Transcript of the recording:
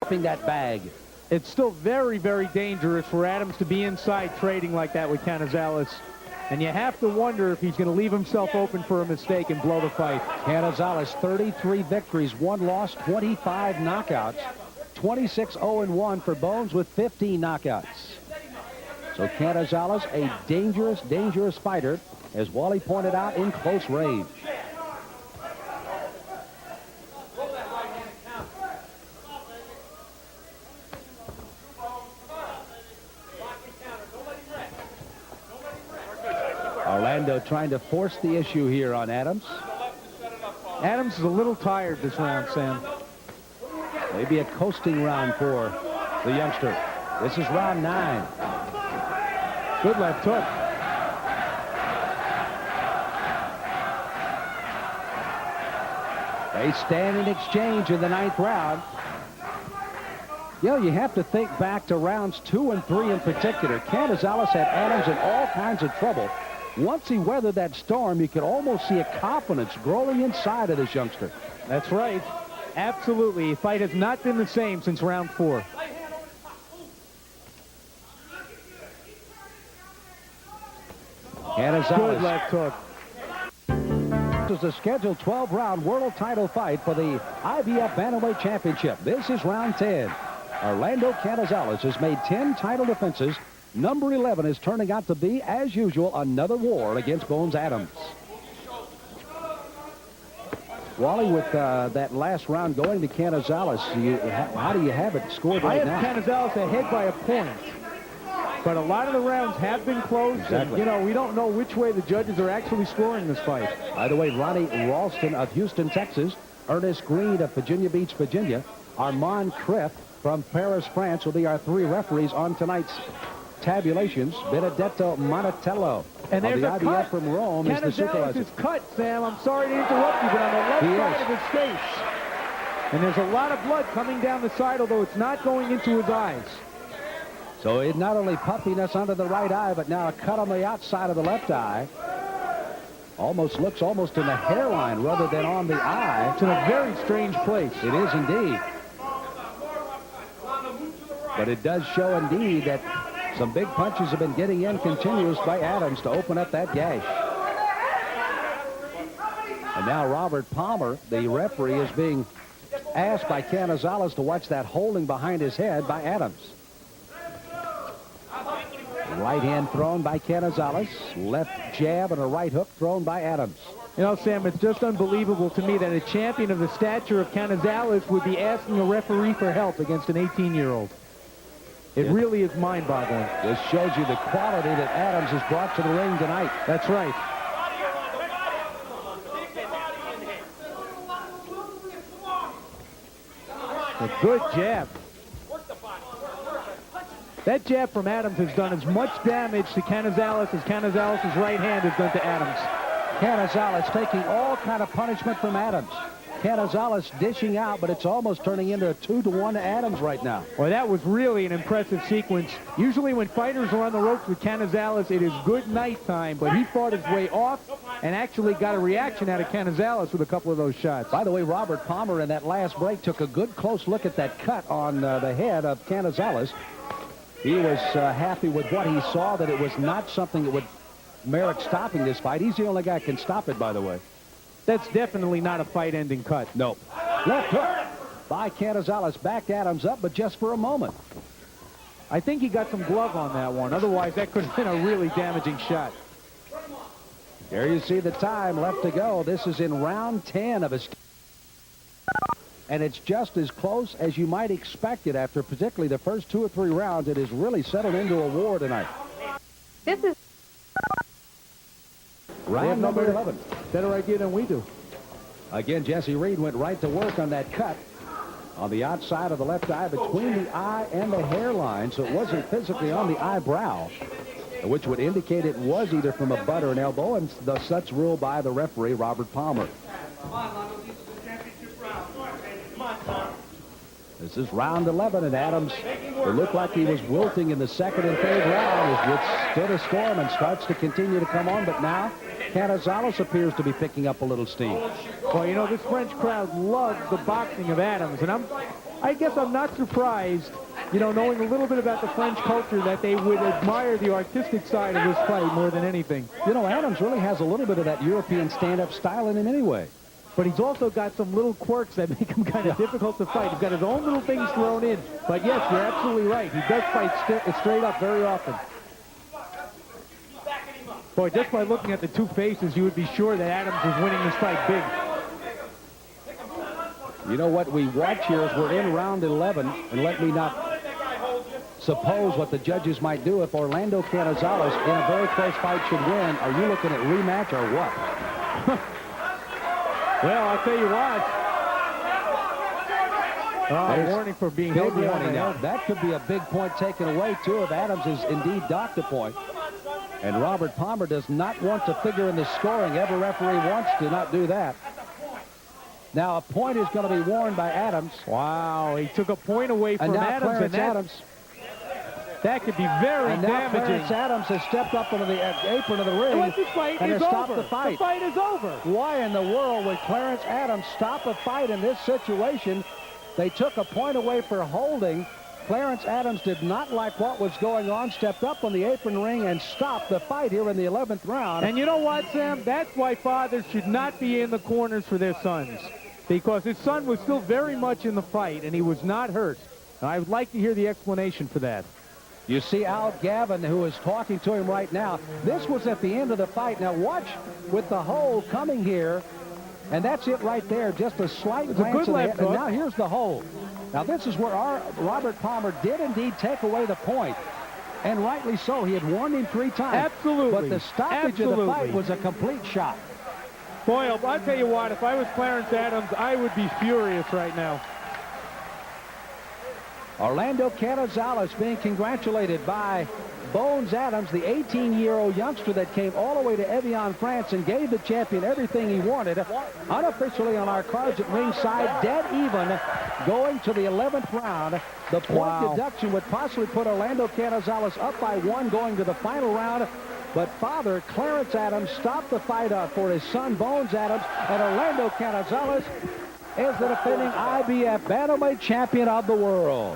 that bag. It's still very, very dangerous for Adams to be inside trading like that with Canizales. And you have to wonder if he's going to leave himself open for a mistake and blow the fight. Canizales, 33 victories, 1 loss, 25 knockouts. 26-0-1 for Bones with 15 knockouts. So Canizales, a dangerous, dangerous fighter, as Wally pointed out, in close range. Orlando trying to force the issue here on Adams. Adams is a little tired this round, Sam. Maybe a coasting round for the youngster. This is round 9. Good left hook. They stand in exchange in the 9th round. You know, you have to think back to rounds 2 and 3 in particular. Canizales had Adams in all kinds of trouble. Once he weathered that storm, you could almost see a confidence growing inside of this youngster. That's right. Absolutely. The fight has not been the same since round 4. Canizales. Good left hook. This is the scheduled 12-round world title fight for the IBF Bantamweight Championship. This is round 10. Orlando Canizales has made 10 title defenses. Number 11 is turning out to be, as usual, another war against Bones Adams. Wally, with that last round going to Canizales, how do you have it scored right now? I have Canizales ahead by a point. But a lot of the rounds have been close. Exactly. And, you know, we don't know which way the judges are actually scoring this fight. By the way, Ronnie Ralston of Houston, Texas, Ernest Green of Virginia Beach, Virginia, Armand Kriff from Paris, France will be our 3 referees on tonight's tabulations. Benedetto Monatello and of there's the a IBF cut. from Rome is the Canizales supervisor. is cut, Sam. I'm sorry to interrupt you, but on the left side of his face. And there's a lot of blood coming down the side, although it's not going into his eyes. So it's not only puffiness under the right eye, but now a cut on the outside of the left eye. Looks almost in the hairline rather than on the eye. It's in a very strange place. It is indeed. But it does show indeed that some big punches have been getting in continuous by Adams to open up that gash. And now Robert Palmer, the referee, is being asked by Canizales to watch that holding behind his head by Adams. Right hand thrown by Canizales. Left jab and a right hook thrown by Adams. You know, Sam, it's just unbelievable to me that a champion of the stature of Canizales would be asking a referee for help against an 18-year-old. It really is mind-boggling. This shows you the quality that Adams has brought to the ring tonight. That's right. A good jab. That jab from Adams has done as much damage to Canizales as Canizales' right hand has done to Adams. Canizales taking all kind of punishment from Adams. Canizales dishing out, but it's almost turning into a 2-to-1 to Adams right now. Well, that was really an impressive sequence. Usually when fighters are on the ropes with Canizales, it is good night time, but he fought his way off and actually got a reaction out of Canizales with a couple of those shots. By the way, Robert Palmer in that last break took a good close look at that cut on the head of Canizales. He was happy with what he saw, that it was not something that would merit stopping this fight. He's the only guy who can stop it, by the way. That's definitely not a fight-ending cut. No. Left hook by Canizales. Backed Adams up, but just for a moment. I think he got some glove on that one. Otherwise, that could have been a really damaging shot. There you see the time left to go. This is in round 10 of his... And it's just as close as you might expect it after particularly the first 2 or 3 rounds. It has really settled into a war tonight. This is round number 11. Better idea than we do. Again, Jesse Reed went right to work on that cut on the outside of the left eye between the eye and the hairline, so it wasn't physically on the eyebrow, which would indicate it was either from a butt or an elbow, and thus such ruled by the referee, Robert Palmer. This is round 11, and Adams, it looked like he was wilting in the second and third round, has withstood a storm and starts to continue to come on, but now Canizales appears to be picking up a little steam. Well, you know, this French crowd loves the boxing of Adams, and I guess I'm not surprised, you know, knowing a little bit about the French culture, that they would admire the artistic side of this fight more than anything. You know, Adams really has a little bit of that European stand-up style in him anyway. But he's also got some little quirks that make him kind of difficult to fight. He's got his own little things thrown in. But yes, you're absolutely right. He does fight straight up very often. Boy, just by looking at the two faces, you would be sure that Adams is winning this fight big. You know what we watch here is we're in round 11, and let me not suppose what the judges might do if Orlando Canizales in a very close fight should win. Are you looking at rematch or what? Well, I'll tell you what. Warning for being held behind now. That could be a big point taken away, too, if Adams is indeed docked a point. And Robert Palmer does not want to figure in the scoring. Every referee wants to not do that. Now, a point is going to be worn by Adams. Wow, he took a point away from Adams. Clarence Adams. That could be very damaging. Clarence Adams has stepped up into the apron of the ring and has stopped the fight. The fight is over. Why in the world would Clarence Adams stop a fight in this situation? They took a point away for holding. Clarence Adams did not like what was going on, stepped up on the apron ring and stopped the fight here in the 11th round. And you know what, Sam? That's why fathers should not be in the corners for their sons, because his son was still very much in the fight and he was not hurt. And I would like to hear the explanation for that. You see Al Gavin, who is talking to him right now. This was at the end of the fight. Now watch with the hold coming here. And that's it right there. Just a slight glance. And now here's the hold. Now this is where our Robert Palmer did indeed take away the point. And rightly so. He had warned him 3 times. Absolutely. But the stoppage of the fight was a complete shot. Boy, I'll tell you what, if I was Clarence Adams, I would be furious right now. Orlando Canizales being congratulated by Bones Adams, the 18-year-old youngster that came all the way to Evian, France, and gave the champion everything he wanted. Unofficially on our cards at ringside, dead even, going to the 11th round. The point deduction would possibly put Orlando Canizales up by 1 going to the final round. But father Clarence Adams stopped the fight for his son Bones Adams, and Orlando Canizales is the defending IBF Bantamweight champion of the world.